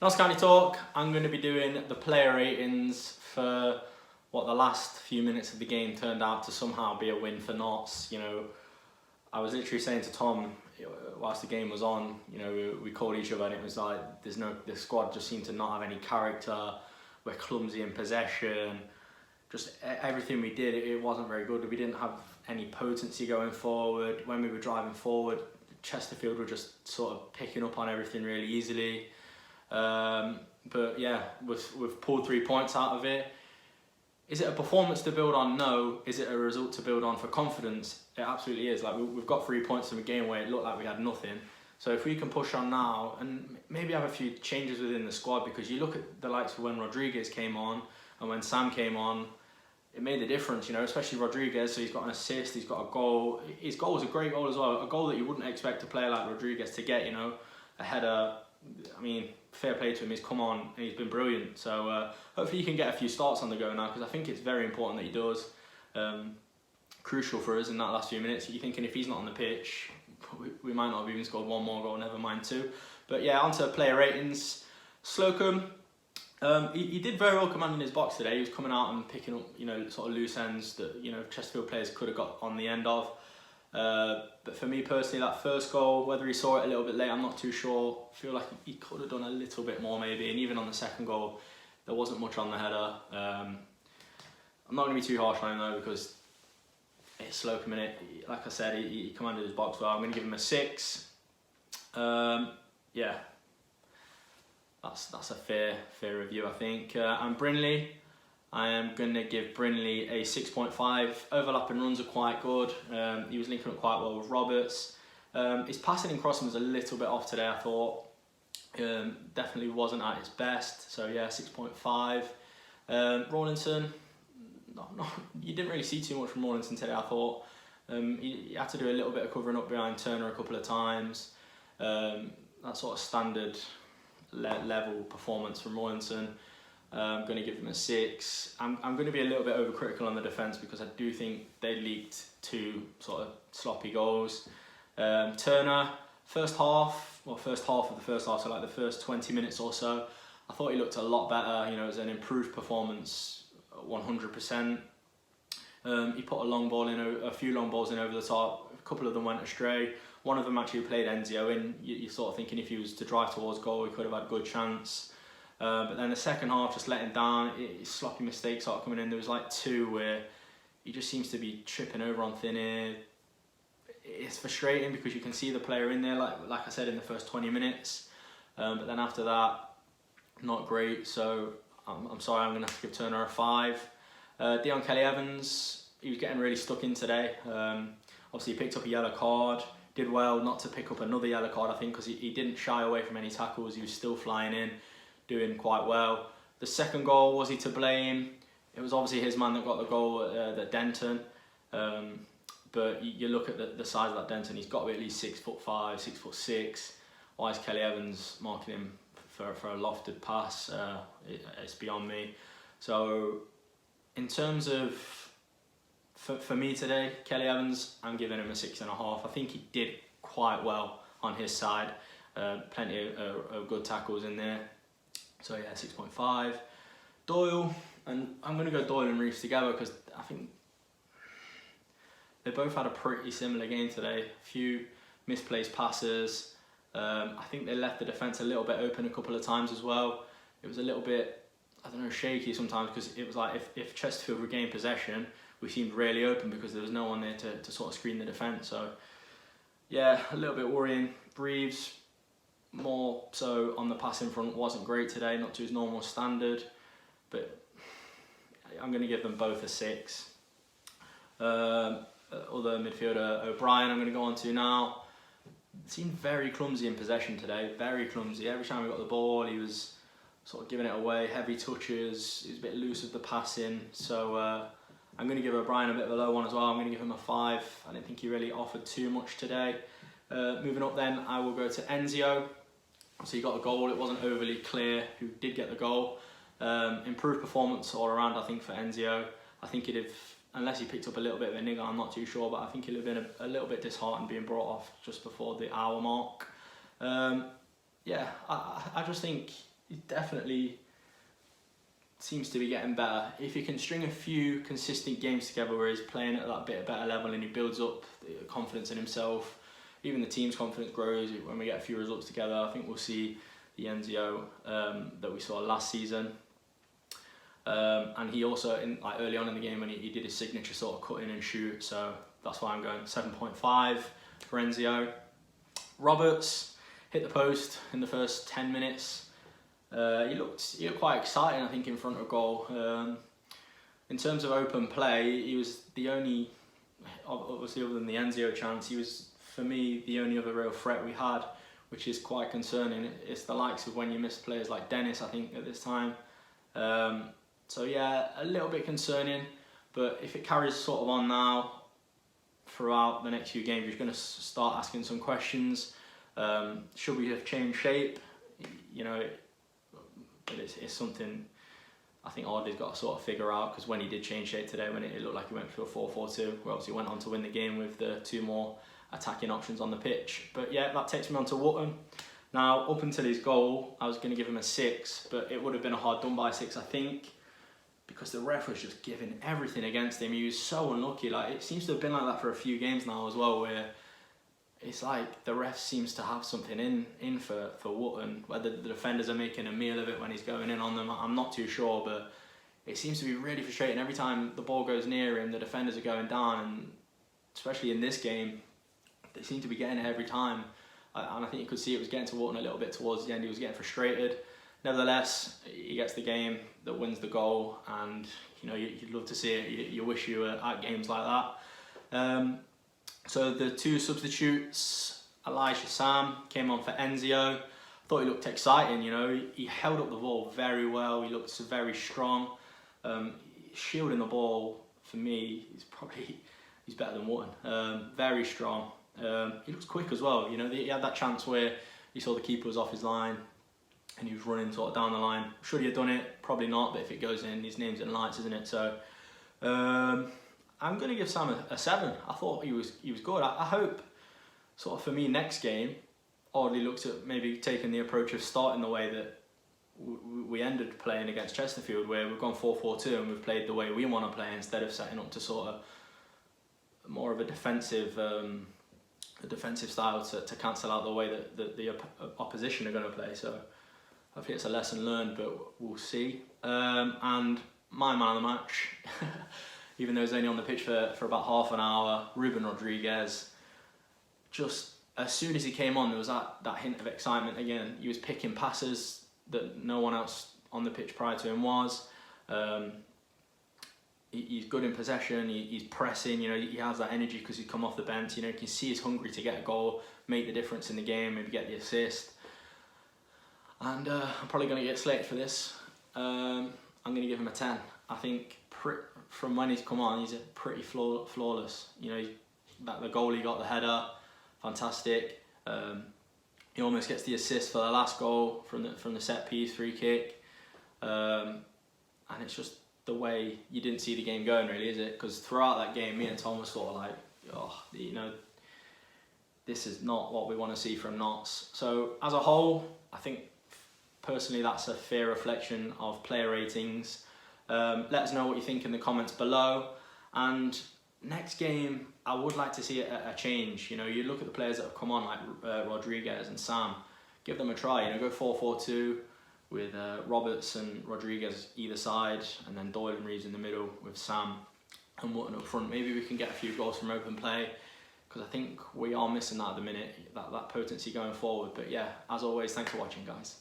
Notts County Talk, I'm going to be doing the player ratings for what the last few minutes of the game turned out to somehow be a win for Notts. You know, I was literally saying to Tom whilst the game was on, you know, we called each other and it was like, the squad just seemed to not have any character, we're clumsy in possession, just everything we did, it wasn't very good. We didn't have any potency going forward. When we were driving forward, Chesterfield were just sort of picking up on everything really easily. But yeah, we've pulled 3 points out of it. Is it a performance to build on? No. Is it a result to build on for confidence? It absolutely is. Like we've got 3 points from a game where it looked like we had nothing. So if we can push on now and maybe have a few changes within the squad, because you look at the likes of when Rodriguez came on and when Sam came on, it made a difference, you know, especially Rodriguez. So he's got an assist, he's got a goal. His goal was a great goal as well, a goal that you wouldn't expect a player like Rodriguez to get, you know, a header. I mean, fair play to him, he's come on and he's been brilliant. So hopefully he can get a few starts on the go now, because I think it's very important that he does. Crucial for us in that last few minutes. You're thinking if he's not on the pitch, we might not have even scored one more goal, never mind two. But yeah, on to player ratings. Slocum, he did very well commanding his box today. He was coming out and picking up, you know, sort of loose ends that, you know, Chesterfield players could have got on the end of. But for me personally, that first goal, whether he saw it a little bit late, I'm not too sure. I feel like he could have done a little bit more maybe. And even on the second goal, there wasn't much on the header. I'm not going to be too harsh on him though, because it's Slocum in it. Like I said, he commanded his box well. I'm going to give him a 6. Yeah, that's a fair review, I think. And Brinley, I am going to give Brinley a 6.5. Overlapping runs are quite good. He was linking up quite well with Roberts. His passing and crossing was a little bit off today, I thought. Definitely wasn't at its best. So yeah, 6.5. Rawlinson, you didn't really see too much from Rawlinson today, I thought. He had to do a little bit of covering up behind Turner a couple of times. That sort of standard level performance from Rawlinson. I'm going to give him a 6. I'm going to be a little bit overcritical on the defence, because I do think they leaked 2 sort of sloppy goals. Turner, first half of the first half, so like the first 20 minutes or so, I thought he looked a lot better. You know, it was an improved performance, 100%. He put a few long balls in over the top. A couple of them went astray. One of them actually played Enzio in. You're sort of thinking if he was to drive towards goal, he could have had a good chance. But then the second half, just let him down. Sloppy mistakes started coming in. There was like 2 where he just seems to be tripping over on thin air. It's frustrating because you can see the player in there, like I said, in the first 20 minutes. But then after that, not great. So I'm sorry, I'm going to have to give Turner a 5. Dion Kelly-Evans, he was getting really stuck in today. Obviously, he picked up a yellow card. Did well not to pick up another yellow card, I think, because he didn't shy away from any tackles. He was still flying in, doing quite well. The second goal, was he to blame? It was obviously his man that got the goal at Denton. But you look at the size of that Denton, he's got to be at least 6'5", 6'6". Why is Kelly-Evans marking him for a lofted pass? It's beyond me. So in terms of, for me today, Kelly-Evans, I'm giving him a 6.5. I think he did quite well on his side. Plenty of good tackles in there. So yeah, 6.5. Doyle, and I'm going to go Doyle and Reeves together, because I think they both had a pretty similar game today. A few misplaced passes. I think they left the defence a little bit open a couple of times as well. It was a little bit, I don't know, shaky sometimes, because it was like if Chesterfield regained possession, we seemed really open because there was no one there to sort of screen the defence. So yeah, a little bit worrying. Reeves, more so on the passing front, wasn't great today, not to his normal standard, but I'm going to give them both a 6. Other midfielder, O'Brien, I'm going to go on to now. Seemed very clumsy in possession today, very clumsy. Every time we got the ball, he was sort of giving it away, heavy touches, he was a bit loose with the passing. So I'm going to give O'Brien a bit of a low one as well. I'm going to give him a 5. I didn't think he really offered too much today. Moving up then, I will go to Enzio. So he got the goal. It wasn't overly clear who did get the goal. Improved performance all around, I think, for Enzio. I think he'd have, unless he picked up a little bit of a nigger, I'm not too sure, but I think he'd have been a little bit disheartened being brought off just before the hour mark. Yeah, I just think he definitely seems to be getting better. If he can string a few consistent games together where he's playing at that bit better level and he builds up the confidence in himself, even the team's confidence grows when we get a few results together. I think we'll see the Enzio that we saw last season. And he also, early on in the game when he did his signature sort of cut in and shoot, so that's why I'm going 7.5 for Enzio. Roberts hit the post in the first 10 minutes. He looked quite exciting, I think, in front of goal. In terms of open play, he was the only, obviously other than the Enzio chance, he was, for me, the only other real threat we had, which is quite concerning. It's the likes of when you miss players like Dennis, I think, at this time. So yeah, a little bit concerning, but if it carries sort of on now throughout the next few games, you're going to start asking some questions. Should we have changed shape? You know, but it's something I think Audley's got to sort of figure out, because when he did change shape today, when it looked like he went for a 4-4-2, we obviously went on to win the game with the 2 more attacking options on the pitch. But yeah, that takes me on to Wootton. Now, up until his goal, I was going to give him a 6, but it would have been a hard done by 6, I think, because the ref was just giving everything against him. He was so unlucky. Like, it seems to have been like that for a few games now as well, where it's like the ref seems to have something in for Wootton. Whether the defenders are making a meal of it when he's going in on them, I'm not too sure, but it seems to be really frustrating. Every time the ball goes near him, the defenders are going down, and especially in this game, they seem to be getting it every time. And I think you could see it was getting to Wootton a little bit towards the end. He was getting frustrated. Nevertheless, he gets the game that wins the goal, and you know, you'd love to see it. You wish you were at games like that. So the 2 substitutes, Elijah Sam came on for Enzio. Thought he looked exciting. You know, he held up the ball very well. He looked very strong. Shielding the ball, for me, he's better than Wootton. Very strong. He looks quick as well. You know, he had that chance where he saw the keeper was off his line and he was running sort of down the line. Should he have done it? Probably not, but if it goes in, his name's in lights, isn't it? So I'm going to give Sam a 7. I thought he was good. I hope, sort of for me, next game, Audley looks at maybe taking the approach of starting the way that we ended playing against Chesterfield, where we've gone 4-4-2 and we've played the way we want to play instead of setting up to sort of more of a defensive style to cancel out the way that the opposition are going to play. So hopefully it's a lesson learned, but we'll see. And my man of the match, even though he was only on the pitch for about half an hour, Ruben Rodriguez. Just as soon as he came on, there was that hint of excitement again. He was picking passes that no one else on the pitch prior to him was. He's good in possession, he's pressing, you know, he has that energy because he's come off the bench. You know, you can see he's hungry to get a goal, make the difference in the game, maybe get the assist. And I'm probably going to get slated for this. I'm going to give him a 10. I think from when he's come on, he's pretty flawless. You know, the goal he got, the header, fantastic. He almost gets the assist for the last goal from the set piece, free kick. And it's just the way you didn't see the game going, really, is it? Because throughout that game, me and Tom were sort of like, oh, you know, this is not what we want to see from Notts. So as a whole, I think personally that's a fair reflection of player ratings. Let us know what you think in the comments below. And next game, I would like to see a change. You know, you look at the players that have come on, like Rodriguez and Sam, give them a try. You know, go 4-4-2 with Roberts and Rodriguez either side, and then Doyle and Reeves in the middle with Sam and Wootton up front. Maybe we can get a few goals from open play, because I think we are missing that at the minute, that potency going forward. But yeah, as always, thanks for watching, guys.